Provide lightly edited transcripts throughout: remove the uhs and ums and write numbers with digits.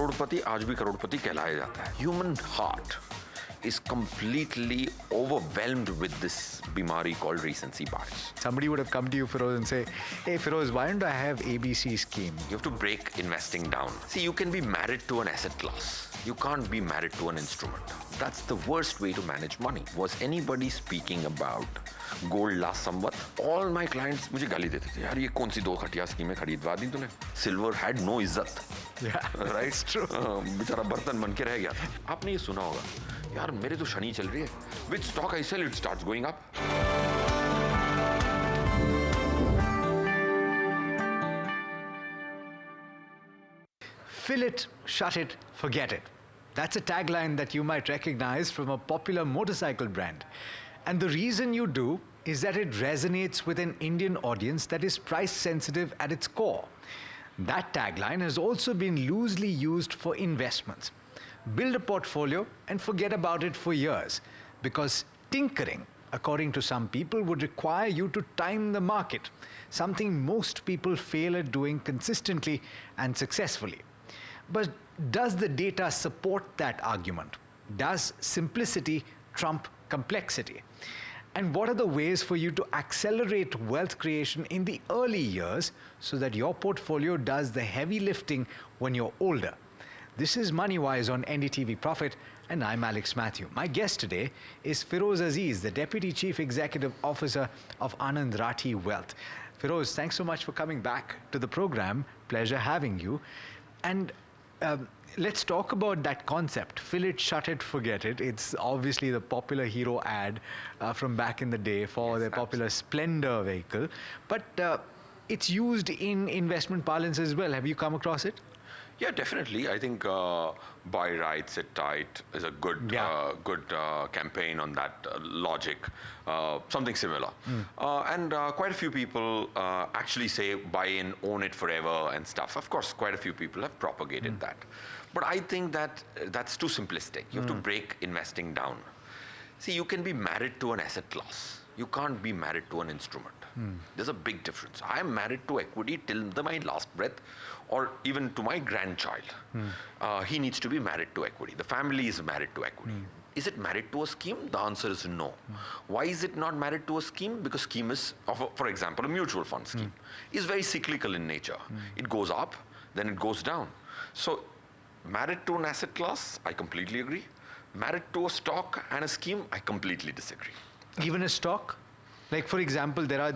करोड़पति आज भी करोड़पति कहलाया जाता है. Human heart is completely overwhelmed with this bimari called recency bias. Somebody would have come to you, Feroze, and say, hey, Feroze, why don't I have ABC scheme? You have to break investing down. See, you can be married to an asset class. You can't be married to an instrument. That's the worst way to manage money. Was anybody speaking about gold last samvat? All my clients मुझे गाली देते थे. यार ये कौन सी दो खटिया स्कीमें खरीदवा दी तूने? Silver had no इज्जत. Yeah, right? It's true. बेचारा बर्तन बन के रह गया था. आपने ये सुना होगा. यार मेरे तो शनि चल रही है. Which stock I sell, it starts going up. Fill it, shut it, forget it. That's a tagline that you might recognize from a popular motorcycle brand. And the reason you do is that it resonates with an Indian audience that is price sensitive at its core. That tagline has also been loosely used for investments. Build a portfolio and forget about it for years, because tinkering, according to some people, would require you to time the market, something most people fail at doing consistently and successfully. But does the data support that argument? Does simplicity trump complexity? And what are the ways for you to accelerate wealth creation in the early years so that your portfolio does the heavy lifting when you're older? This is Moneywise on NDTV Profit, and I'm Alex Matthew. My guest today is Feroze Azeez, the Deputy Chief Executive Officer of Anand Rathi Wealth. Feroze, thanks so much for coming back to the program. Pleasure having you. And let's talk about that concept. Fill it, shut it, forget it. It's obviously the popular hero ad from back in the day for the popular Splendor vehicle. But it's used in investment parlance as well. Have you come across it? Yeah, definitely. I think buy right, sit tight is a good campaign on that logic, something similar. And quite a few people actually say buy in, own it forever and stuff. Of course, quite a few people have propagated that. But I think that that's too simplistic. You have to break investing down. See, you can be married to an asset class. You can't be married to an instrument. There's a big difference. I am married to equity till my last breath, or even to my grandchild. He needs to be married to equity. The family is married to equity. Is it married to a scheme? The answer is no. Why is it not married to a scheme? Because scheme is, for example, a mutual fund scheme, is very cyclical in nature. It goes up, then it goes down. So married to an asset class, I completely agree. Married to a stock and a scheme, I completely disagree. Even a stock? Like, for example, there are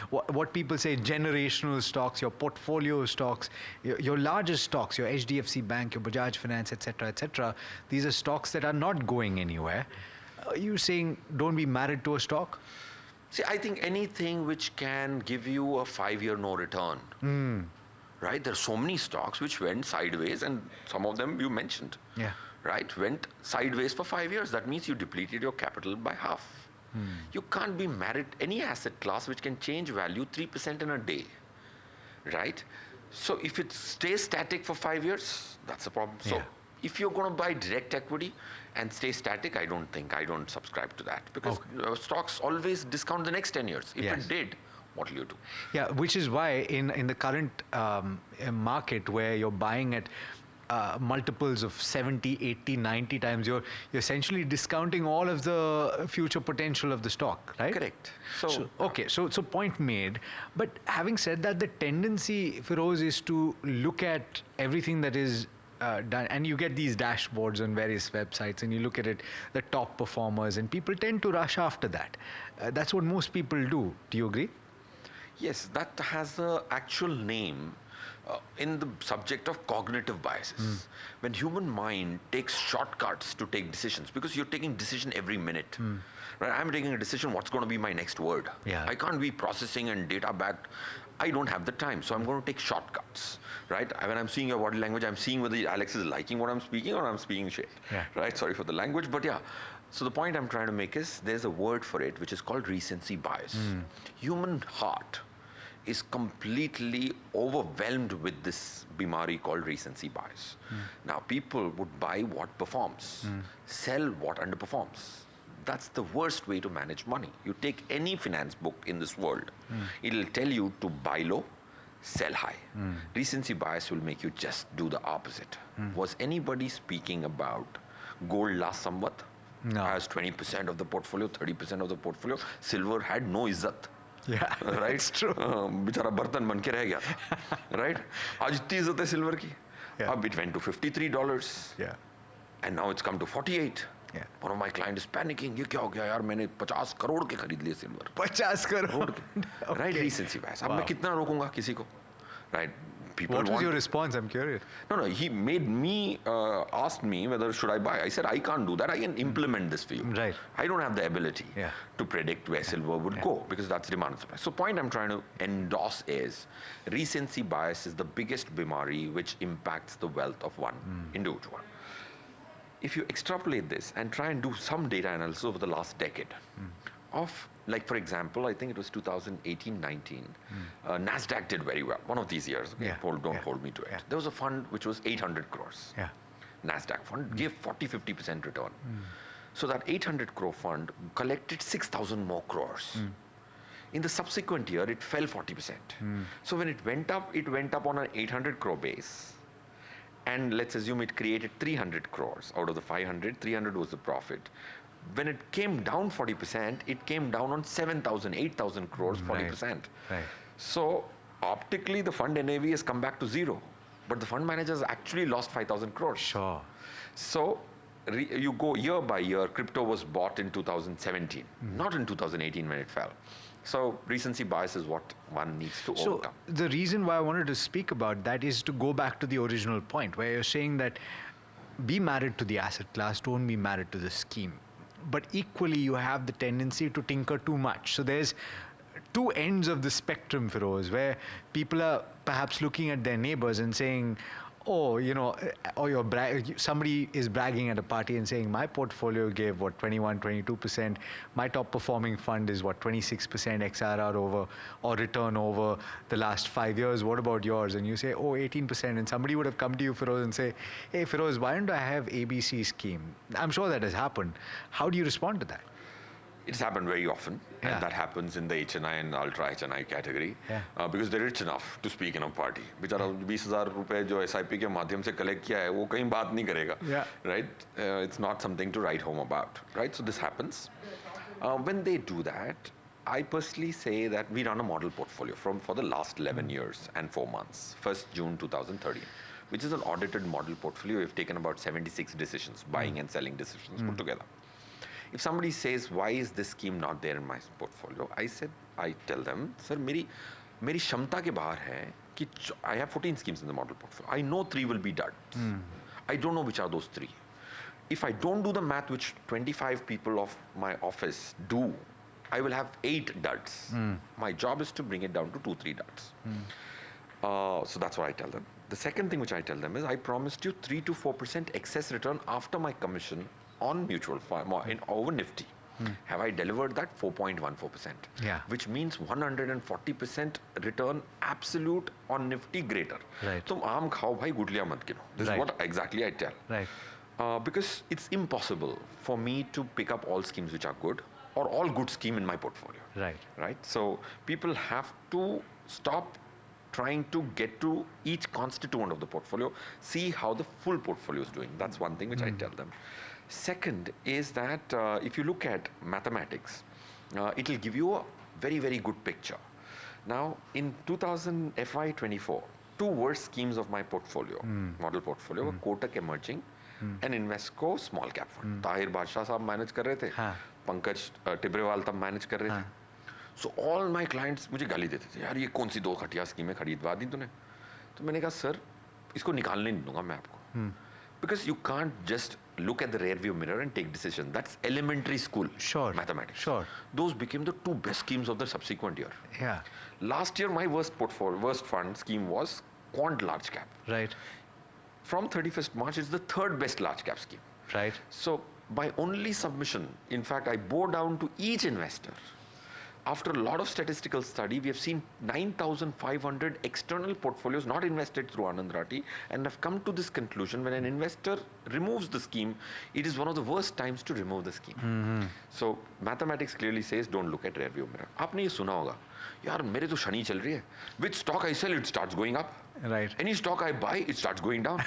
what people say generational stocks, your portfolio stocks, your largest stocks, your HDFC Bank, your Bajaj Finance, etc., etc. These are stocks that are not going anywhere. Are you saying don't be married to a stock? See, I think anything which can give you a 5-year no return, right? There are so many stocks which went sideways, and some of them you mentioned, right? Went sideways for 5 years. That means you depleted your capital by half. You can't be married any asset class which can change value 3% in a day, right? So if it stays static for 5 years, that's a problem. So if you're going to buy direct equity and stay static, I don't subscribe to that, because stocks always discount the next 10 years. If it did, what will you do? Yeah, which is why in the current market where you're buying at multiples of 70, 80, 90 times, you're essentially discounting all of the future potential of the stock, right? Correct. So point made. But having said that, the tendency, Feroze, is to look at everything that is done, and you get these dashboards on various websites, and you look at it, the top performers, and people tend to rush after that. That's what most people do. Do you agree? Yes, that has an actual name. In the subject of cognitive biases, when human mind takes shortcuts to take decisions, because you're taking decision every minute, right? I'm taking a decision, what's going to be my next word? I can't be processing and data backed. I don't have the time, so I'm going to take shortcuts, right? When I'm seeing your body language, I'm seeing whether Alex is liking what I'm speaking or I'm speaking shit, right? Sorry for the language, but yeah. So the point I'm trying to make is there's a word for it, which is called recency bias. Human heart is completely overwhelmed with this bimari called recency bias. Now, people would buy what performs, sell what underperforms. That's the worst way to manage money. You take any finance book in this world, it'll tell you to buy low, sell high. Recency bias will make you just do the opposite. Was anybody speaking about gold last Samvat? No. Has 20% of the portfolio, 30% of the portfolio. Silver had no izzat. Yeah, right? It's true. बेचारा बर्तन बन के रह गया था. Right? आज इतनी इज्जत है सिल्वर की. Yeah. It went to $53. Yeah. And now it's come to 48. Yeah. One of my clients is panicking. ये क्या हो गया यार? मैंने 50 करोड़ के खरीद लिए silver. 50 crore. Right? Recency bias. अब मैं कितना रोकूंगा किसी को? Right? People What was your response? I'm curious. No, he made me, asked me whether should I buy. I said, I can't do that. I can implement this for you. Right. I don't have the ability Yeah. to predict where silver would go because that's demand and supply. So point I'm trying to endorse is recency bias is the biggest bimari which impacts the wealth of one individual. If you extrapolate this and try and do some data analysis over the last decade of, like for example, I think it was 2018-19, NASDAQ did very well. One of these years, okay? Yeah. Don't hold me to it. Yeah. There was a fund which was 800 crores. Yeah. NASDAQ fund gave 40-50% return. So that 800 crore fund collected 6,000 more crores. In the subsequent year, it fell 40%. So when it went up on an 800 crore base. And let's assume it created 300 crores out of the 500. 300 was the profit. When it came down 40%, it came down on 7,000, 8,000 crores, 40%. Right. So optically, the fund NAV has come back to zero. But the fund managers actually lost 5,000 crores. Sure. So you go year by year, crypto was bought in 2017, not in 2018 when it fell. So recency bias is what one needs to overcome. So the reason why I wanted to speak about that is to go back to the original point where you're saying that be married to the asset class, don't be married to the scheme. But equally, you have the tendency to tinker too much. So there's two ends of the spectrum, Feroze, where people are perhaps looking at their neighbors and saying, oh, you know, or somebody is bragging at a party and saying, my portfolio gave, what, 21, 22%. My top performing fund is, what, 26% XRR over, or return over the last 5 years. What about yours? And you say, oh, 18%. And somebody would have come to you, Feroze, and say, hey, Feroze, why don't I have ABC scheme? I'm sure that has happened. How do you respond to that? It's happened very often, Yeah. and that happens in the HNI and ultra HNI category, Yeah. because they're rich enough to speak in a party. बेचारा 20,000 रुपए जो SIP के माध्यम से collect किया है, वो कहीं बात नहीं करेगा, Yeah. right? It's not something to write home about, right? So this happens. When they do that, I personally say that we run a model portfolio for the last 11 years and 4 months, 1st June 2013, which is an audited model portfolio. We've taken about 76 decisions, buying and selling decisions put together. If somebody says, why is this scheme not there in my portfolio? I tell them, sir, मेरी क्षमता के बाहर है कि I have 14 schemes in the model portfolio. I know 3 will be duds. I don't know which are those 3. If I don't do the math which 25 people of my office do, I will have 8 duds. My job is to bring it down to 2-3 duds. So that's what I tell them. The second thing which I tell them is I promised you 3 to 4% excess return after my commission on mutual fund over Nifty. Have I delivered that? 4.14%. Yeah. Which means 140% return absolute on Nifty greater. Right. तुम आम खाओ भाई गुटलियां मत गिनो. This Right. is what exactly I tell. Right. Because it's impossible for me to pick up all schemes which are good or all good scheme in my portfolio. Right. Right. So people have to stop trying to get to each constituent of the portfolio, see how the full portfolio is doing. That's one thing which I tell them. Second is that if you look at mathematics, it will give you a very, very good picture. Now, in 2000 FY24, 2 worst schemes of my portfolio, model portfolio, were Kotak Emerging and Invesco Small Cap Fund. Tahir Badshah साहब manage कर रहे थे, हाँ. पंकज टिब्रेवाल तब manage कर रहे थे. So all my clients मुझे गाली देते थे, यार ये कौन सी 2 घटिया स्कीमें खरीदवा दी तूने? तो मैंने कहा सर इसको निकालने नहीं दूंगा मैं आपको. Because you can't just look at the rear view mirror and take decision. That's elementary school Sure. mathematics. Sure. Those became the 2 best schemes of the subsequent year. Yeah. Last year, my worst fund scheme was quant large cap. Right. From 31st March, it's the 3rd best large cap scheme. Right. So by only submission, in fact, I bore down to each investor. After a lot of statistical study, we have seen 9,500 external portfolios not invested through Anand Rathi, and have come to this conclusion: when an investor removes the scheme, it is one of the worst times to remove the scheme. So mathematics clearly says don't look at rear view mirror. आपने ये सुना होगा यार मेरे तो शनि चल रही है. Which stock I sell, it starts going up. Right. Any stock I buy, it starts going down.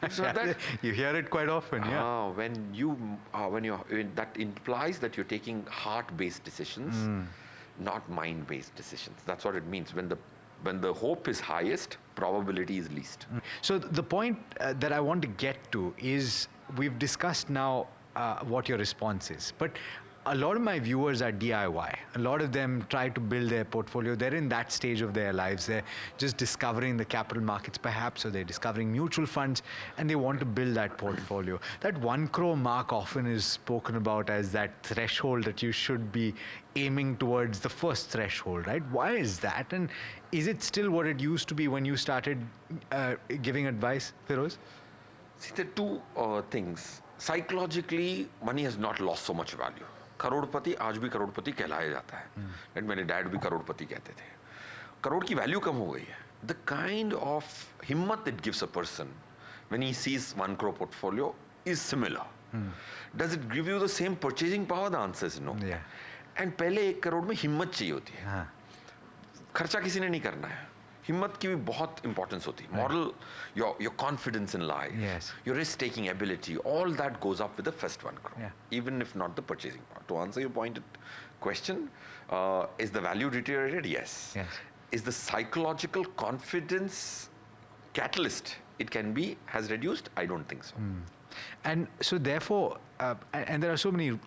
It's not that. You hear it quite often, yeah. When that implies that you're taking heart-based decisions, not mind-based decisions. That's what it means. When the hope is highest, probability is least. So the point that I want to get to is, we've discussed now what your response is, but a lot of my viewers are DIY. A lot of them try to build their portfolio. They're in that stage of their lives. They're just discovering the capital markets perhaps, or they're discovering mutual funds, and they want to build that portfolio. That 1 crore mark often is spoken about as that threshold that you should be aiming towards, the first threshold, right? Why is that? And is it still what it used to be when you started giving advice, Feroze? See, there are two things. Psychologically, money has not lost so much value. करोड़पति आज भी करोड़पति कहलाया जाता है. And मेरे dad भी करोड़पति कहते थे. करोड़ की वैल्यू कम हो गई है. द काइंड ऑफ हिम्मत it gives a person when he sees 1 crore portfolio is similar. Does it give you the same purchasing power? The answer is no. And पहले 1 crore में हिम्मत चाहिए होती है. खर्चा किसी ने नहीं करना है. हिम्मत की भी बहुत इंपॉर्टेंस होती है. Model, your confidence in life, your risk-taking ability, all that goes up with the first 1 crore, even if not the purchasing power. To answer your pointed question, is the value deteriorated? Yes. Is the psychological confidence catalyst it can be has reduced? I don't think so. And so therefore, and there are so many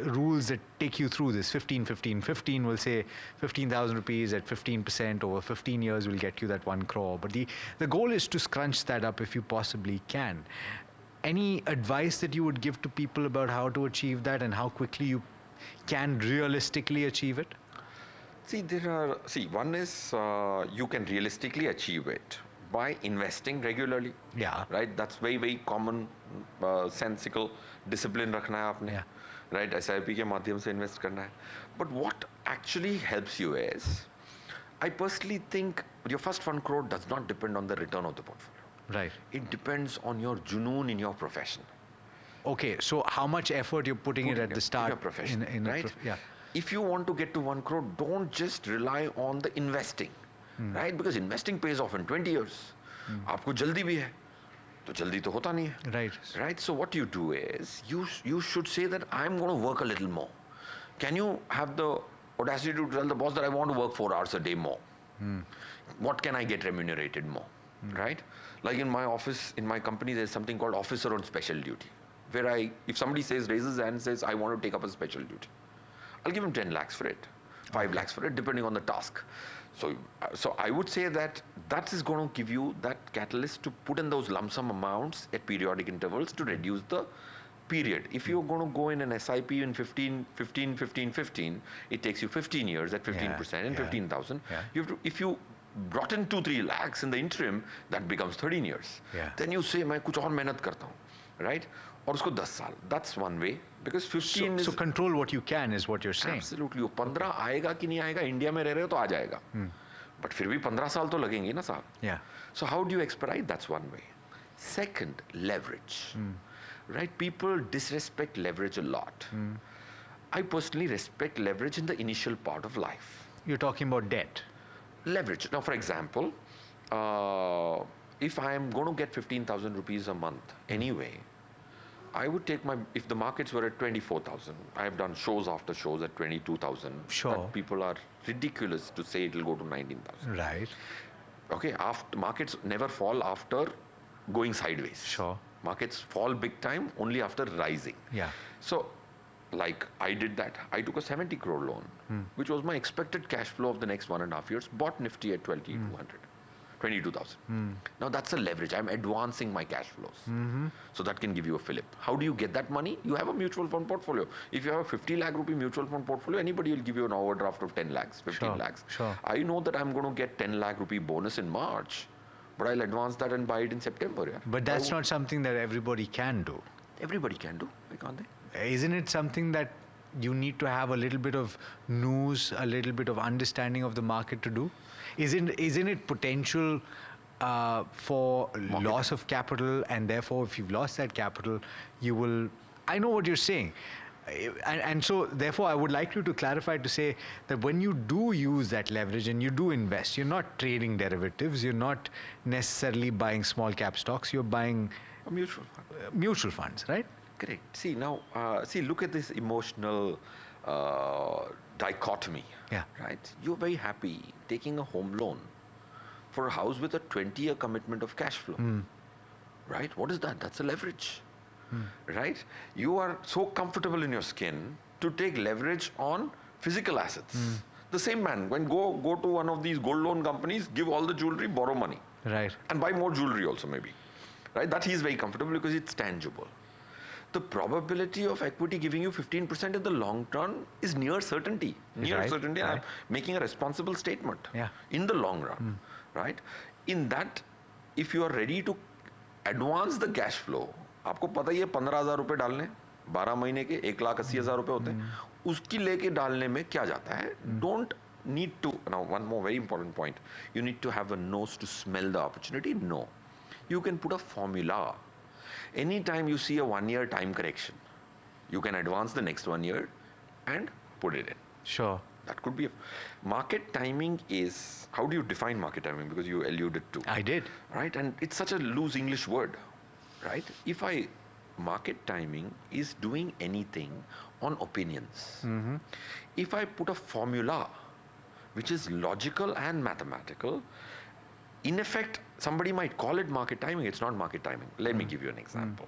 rules that take you through this. 15, 15, 15 will say 15,000 rupees at 15% over 15 years will get you that 1 crore. But the goal is to scrunch that up if you possibly can. Any advice that you would give to people about how to achieve that and how quickly you can realistically achieve it? One is you can realistically achieve it by investing regularly. Right? That's very, very common, sensical discipline रखना है आपने. Right? SIP के माध्यम से invest करना है. But what actually helps you is, I personally think your first 1 crore does not depend on the return of the portfolio. Right. It depends on your junoon in your profession. Okay, so how much effort you're putting it at the start in your profession, right? If you want to get to 1 crore, don't just rely on the investing, right? Because investing pays off in 20 years. आपको जल्दी भी है, तो जल्दी तो होता नहीं है. Right? So what you do is, you should say that I'm going to work a little more. Can you have the audacity to tell the boss that I want to work 4 hours a day more? What can I get remunerated more? Right? Like in my office, in my company, there's something called officer on special duty, where if somebody raises his hand and says, I want to take up a special duty, I'll give him 10 lakhs for it, 5 lakhs for it, depending on the task. So I would say that is going to give you that catalyst to put in those lump sum amounts at periodic intervals to reduce the period. If you're going to go in an SIP in 15, 15, 15, 15, it takes you 15 years at 15% and 15,000. You have to, if you brought in 2-3 lakhs in the interim, that becomes 13 years. Then you say, मैं कुछ और मेहनत करता हूँ, right? और उसको 10 साल. That's one way. Because 15 so control what you can is what you're saying. Absolutely. वो 15 आएगा कि नहीं आएगा, इंडिया में रह रहे हो तो आ जाएगा. But फिर भी 15 साल तो लगेंगे ना साहब. So how do you expedite? That's one way. Second, leverage. Right? People disrespect leverage a lot. I personally respect leverage in the initial part of life. You're talking about debt. Leverage. Now, for example, if I am going to get 15,000 rupees a month anyway, I would take if the markets were at 24,000, I have done shows after shows at 22,000. But people are ridiculous to say it will go to 19,000. Right. Okay, markets never fall after going sideways. Markets fall big time only after rising. So, like I did that. I took a 70 crore loan, which was my expected cash flow of the next 1.5 years, bought Nifty at 22,000. Now that's a leverage. I'm advancing my cash flows. So that can give you a fillip. How do you get that money? You have a mutual fund portfolio. If you have a 50 lakh rupee mutual fund portfolio, anybody will give you an overdraft of 10 lakhs, 15 lakhs. I know that I'm going to get 10 lakh rupee bonus in March, but I'll advance that and buy it in September. But that's not something that everybody can do. Everybody can do. Why can't they? Isn't it something that you need to have a little bit of news, a little bit of understanding of the market to do? Isn't it potential for loss of capital, and therefore if you've lost that capital, you will... I know what you're saying. And so, therefore, I would like you to clarify to say that when you do use that leverage and you do invest, you're not trading derivatives, you're not necessarily buying small cap stocks, you're buying A mutual fund. Mutual funds, right? Correct. See, now, look at this emotional dichotomy. Yeah. Right? You're very happy taking a home loan for a house with a 20-year commitment of cash flow. Right? What is that? That's a leverage. Right? You are so comfortable in your skin to take leverage on physical assets. The same man, when go to one of these gold loan companies, give all the jewelry, borrow money. Right. And buy more jewelry also maybe. Right? That he is very comfortable because it's tangible. The probability of equity giving you 15% in the long term is near certainty. Near certainty. And I'm making a responsible statement. Yeah. In the long run. Right? In that, if you are ready to advance the cash flow, आपको पता ही है 15,000 रुपए डालने 12 महीने के 1,80,000 रुपए होते हैं उसकी लेके डालने में क्या जाता है don't need to now one more very important point you need to have a nose to smell the opportunity. No, you can put a formula. Anytime you see a 1 year time correction, you can advance the next 1 year and put it in. Sure. That could be market timing. Is how do you define market timing? Because you alluded to. I did. Right, and it's such a loose English word. Right? Market timing is doing anything on opinions. If I put a formula which is logical and mathematical, in effect, somebody might call it market timing. It's not market timing. Let me give you an example.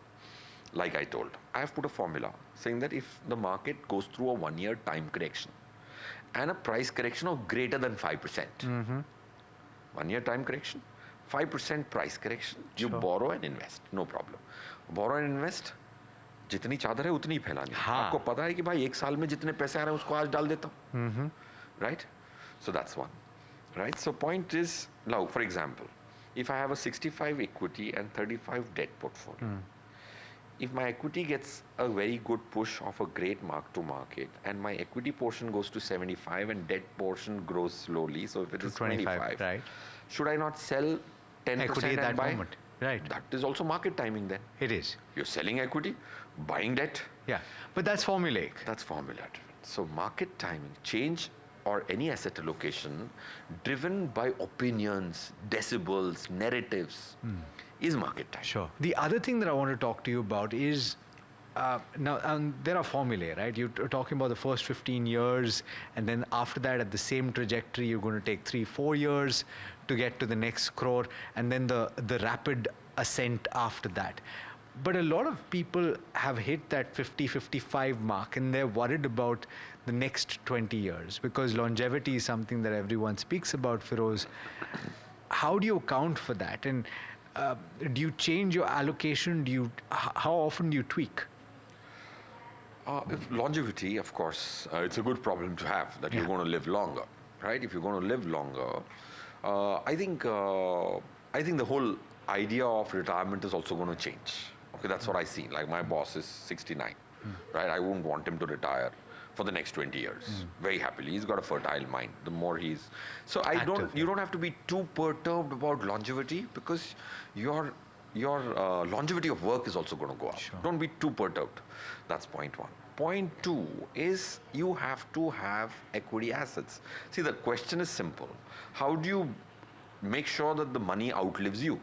Like I told, I have put a formula saying that if the market goes through a 1 year time correction and a price correction of greater than 5%, 1 year time correction, 5% price correction, you borrow and invest, no problem. Borrow and invest, जितनी चादर है उतनी फैलानी है. आपको पता है कि भाई एक साल में जितने पैसे आ रहे हैं उसको आज डाल देता हूँ. Right? So that's one. Right? So point is, now for example, if I have a 65 equity and 35 debt portfolio, if my equity gets a very good push of a great mark to market and my equity portion goes to 75 and debt portion grows slowly, so if it is 25, right. Should I not sell 10% equity at and that buy? moment? Right. That is also market timing then. It is. You're selling equity, buying debt. Yeah, but that's formulaic. That's formula driven. So market timing, change or any asset allocation driven by opinions, decibels, narratives is market timing. Sure. The other thing that I want to talk to you about is now there are formulae, right? You're talking about the first 15 years, and then after that, at the same trajectory, you're going to take 3-4 years to get to the next crore, and then the rapid ascent after that. But a lot of people have hit that 50-55 mark, and they're worried about the next 20 years because longevity is something that everyone speaks about, Feroze. How do you account for that? And do you change your allocation? How often do you tweak? If longevity, of course, it's a good problem to have, that you're going to live longer, right? If you're going to live longer, I think the whole idea of retirement is also going to change. Okay, that's what I see. Like my boss is 69, right? I wouldn't want him to retire for the next 20 years. Very happily, he's got a fertile mind. The more he's so you don't have to be too perturbed about longevity because your longevity of work is also going to go up. Sure. Don't be too perturbed. That's point one. Point two is you have to have equity assets. See, the question is simple. How do you make sure that the money outlives you?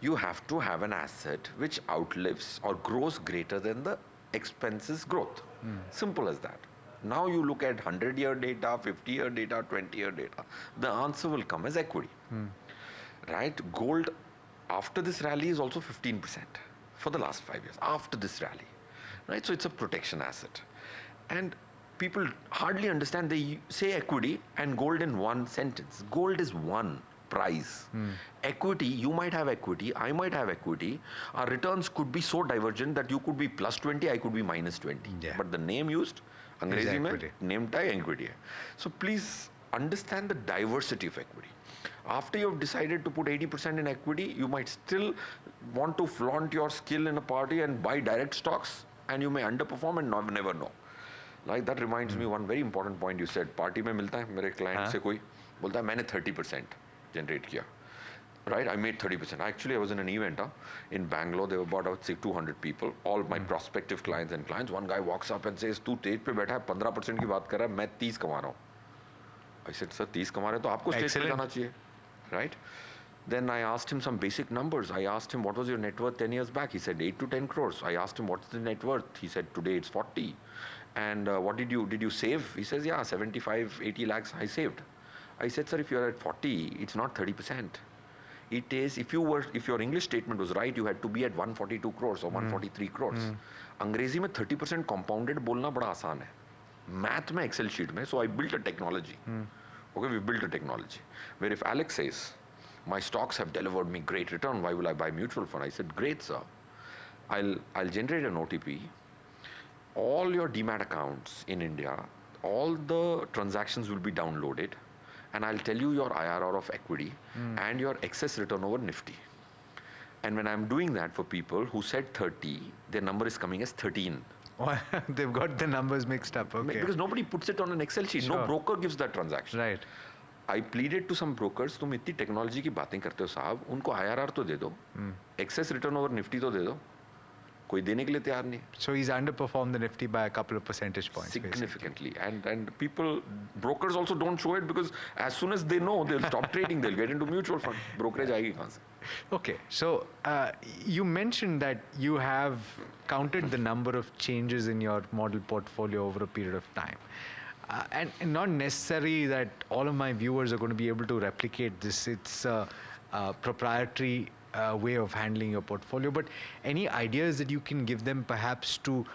You have to have an asset which outlives or grows greater than the expenses growth. Simple as that. Now you look at 100-year data, 50-year data, 20-year data. The answer will come as equity. Right? Gold after this rally is also 15% for the last 5 years. After this rally. Right? So it's a protection asset. And people hardly understand. They say equity and gold in one sentence. Gold is one price. Equity, you might have equity, I might have equity. Our returns could be so divergent that you could be plus 20, I could be minus 20. Yeah. But the name used, Angrezi mein, name tag equity hai. So please understand the diversity of equity. After you've decided to put 80% in equity, you might still want to flaunt your skill in a party and buy direct stocks, and you may underperform and never know. Like that reminds me one very important point you said. Party में मिलता है मेरे client से कोई बोलता है मैंने 30% generate किया. right? I made 30%. Actually, I was in an event in Bangalore. There were about, I would say, 200 people, all my prospective clients and clients. One guy walks up and says, "तू stage पे बैठा है, 15% की बात कर रहा है, मैं 30 कमा रहा हूँ." I said, "Sir, 30 कमा रहे हैं तो आपको stage पे जाना चाहिए, right?" Then I asked him some basic numbers. I asked him, "What was your net worth 10 years back?" He said, 8 to 10 crores. I asked him, "What's the net worth?" He said, "Today it's 40. And what did you save?" He says, "Yeah, 75, 80 lakhs I saved." I said, "Sir, if you're at 40, it's not 30%. It is, if your English statement was right, you had to be at 142 crores or 143 crores. अंग्रेजी में 30% compounded बोलना बड़ा आसान है. Math में Excel sheet में, so I built a technology. Okay, we built a technology where if Alex says, "My stocks have delivered me great return, why will I buy mutual fund?" I said, "Great, sir. I'll generate an OTP. All your demat accounts in India, all the transactions will be downloaded, and I'll tell you your IRR of equity and your excess return over Nifty." And when I'm doing that for people who said 30, their number is coming as 13. They've got the numbers mixed up. Okay. Because nobody puts it on an Excel sheet. Sure. No broker gives that transaction. Right. I pleaded to some brokers, तुम इतनी technology की बातें करते हो साहब, उनको IRR तो दे दो, एक्सेस रिटर्न ओवर निफ्टी तो दे दो, कोई देने के लिए तैयार नहीं. So he's underperformed the Nifty by a couple of percentage points. Significantly. And people, brokers also don't show it because as soon as they know, they'll stop trading, they'll get into mutual fund. Brokerage आएगी कहाँ से? Okay, so you mentioned that you have counted the number of changes in your model portfolio over a period of time. And not necessary that all of my viewers are going to be able to replicate this. It's a proprietary way of handling your portfolio. But any ideas that you can give them perhaps to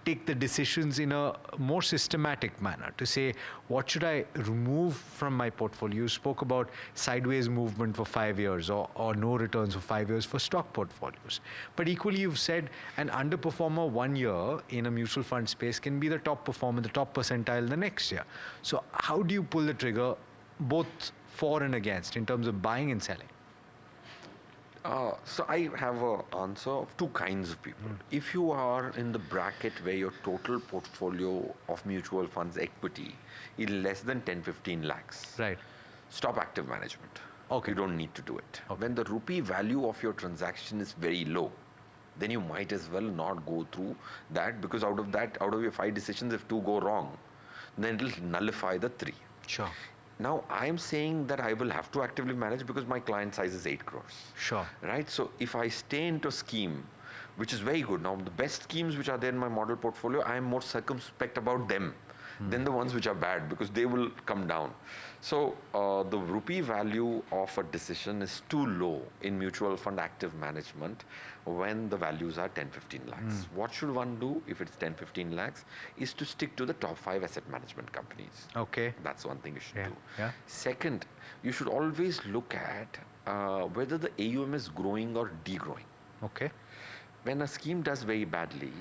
take the decisions in a more systematic manner, to say, what should I remove from my portfolio? You spoke about sideways movement for 5 years or no returns for 5 years for stock portfolios. But equally, you've said an underperformer 1 year in a mutual fund space can be the top performer, the top percentile the next year. So how do you pull the trigger both for and against in terms of buying and selling? So I have an answer of two kinds of people. If you are in the bracket where your total portfolio of mutual funds equity is less than 10-15 lakhs, right, stop active management. Okay. You don't need to do it. Okay. When the rupee value of your transaction is very low, then you might as well not go through that, because out of your 5 decisions, if 2 go wrong, then it will nullify the 3. Sure. Now, I'm saying that I will have to actively manage because my client size is 8 crores. Sure. Right? So if I stay into a scheme, which is very good. Now, the best schemes which are there in my model portfolio, I am more circumspect about them than the ones which are bad, because they will come down. So the rupee value of a decision is too low in mutual fund active management when the values are 10-15 lakhs. What should one do if it's 10-15 lakhs is to stick to the top 5 asset management companies. Okay. That's one thing you should do. Yeah. Second, you should always look at whether the AUM is growing or degrowing. Okay. When a scheme does very badly,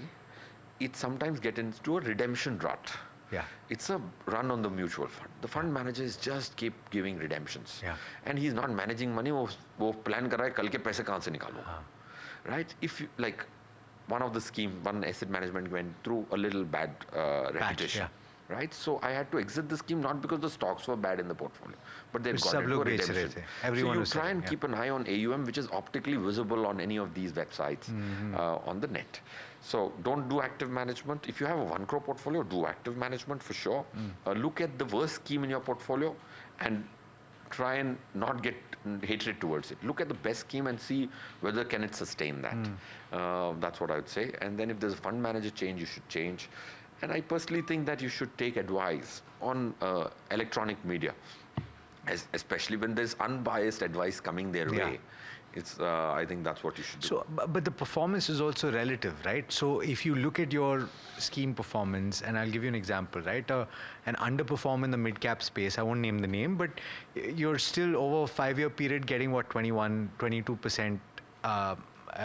it sometimes gets into a redemption rut. Yeah. It's a run on the mutual fund. The fund managers just keep giving redemptions. Yeah. And he's not managing money, वो plan कर रहा है कल के पैसे कहाँ से निकालूं. Right? If you, like, one of the scheme, one asset management went through a little bad reputation. Yeah. Right? So I had to exit the scheme, not because the stocks were bad in the portfolio, but they'd got into a redemption. So you try and keep an eye on AUM, which is optically visible on any of these websites on the net. So don't do active management. If you have a 1 crore portfolio, do active management for sure. Look at the worst scheme in your portfolio and try and not get hatred towards it. Look at the best scheme and see whether can it sustain that. That's what I would say. And then if there's a fund manager change, you should change. And I personally think that you should take advice on electronic media, especially when there's unbiased advice coming their way. It's, I think that's what you should do. So, but the performance is also relative, right? So if you look at your scheme performance, and I'll give you an example, right? An underperform in the mid-cap space, I won't name the name, but you're still over a 5-year period getting what, 21, 22%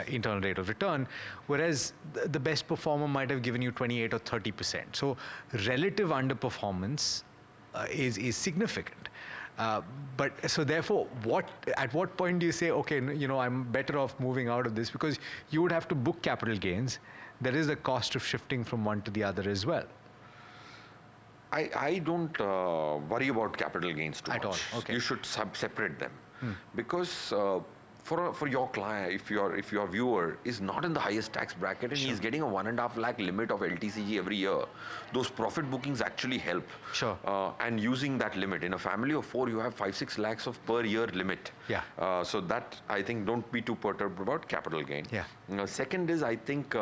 internal rate of return, whereas the best performer might have given you 28 or 30%. So relative underperformance is significant. But so therefore, at what point do you say, okay, I'm better off moving out of this, because you would have to book capital gains. There is a cost of shifting from one to the other as well. I don't worry about capital gains too At much. all, okay. You should separate them because for your client, if your viewer is not in the highest tax bracket and he's getting a 1.5 lakh limit of LTCG every year, those profit bookings actually help. Sure. And using that limit in a family of 4, you have 5-6 lakhs of per year limit. Yeah. So that I think don't be too perturbed about capital gain. Yeah. Second is I think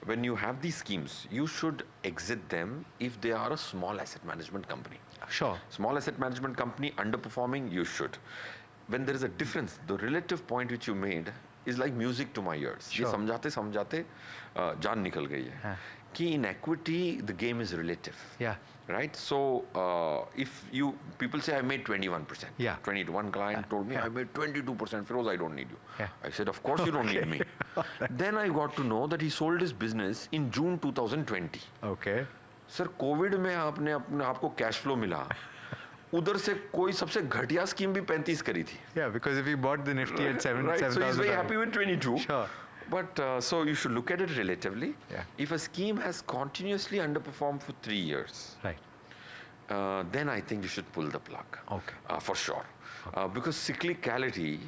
when you have these schemes, you should exit them if they are a small asset management company. Sure. Small asset management company underperforming, you should. When there is a difference, the relative point which you made is like music to my ears. Sure. ये समझाते समझाते जान निकल गई है कि in equity the game is relative. Yeah. Right? So if you people say I made 21%. Yeah. 21 client told me I made 22%. Feroze, I don't need you. Yeah. I said, of course you don't need me. Then I got to know that he sold his business in June 2020. Okay. Sir Covid में आपने अपने आपको cash flow मिला उधर से कोई सबसे घटिया स्कीम भी 35 करी थी. Yeah, because if you bought the Nifty at 7,000. Right, so he's very happy with 22. Sure. But so you should look at it relatively. Yeah. If a scheme has continuously underperformed for 3 years, Right. then I think you should pull the plug. Okay. For sure. Because cyclicality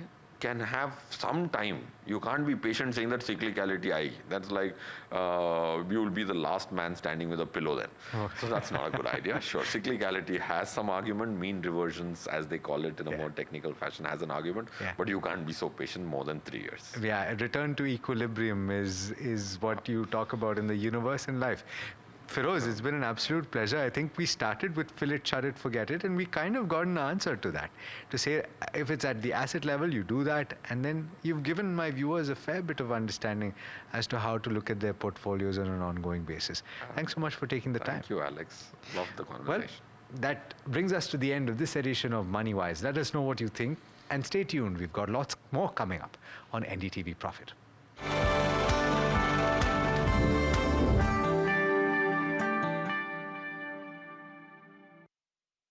can have some time. You can't be patient saying that cyclicality, that's like you will be the last man standing with a pillow then. Okay. So that's not a good idea. Sure, cyclicality has some argument. Mean reversions, as they call it in a more technical fashion, has an argument. Yeah. But you can't be so patient more than 3 years. Yeah, a return to equilibrium is what you talk about in the universe in life. Feroze, it's been an absolute pleasure. I think we started with fill it, shut it, forget it, and we kind of got an answer to that. To say if it's at the asset level, you do that, and then you've given my viewers a fair bit of understanding as to how to look at their portfolios on an ongoing basis. Thanks so much for taking the time. Thank you, Alex. Love the Well, conversation. that brings us to the end of this edition of Moneywise. Let us know what you think, and stay tuned. We've got lots more coming up on NDTV Profit.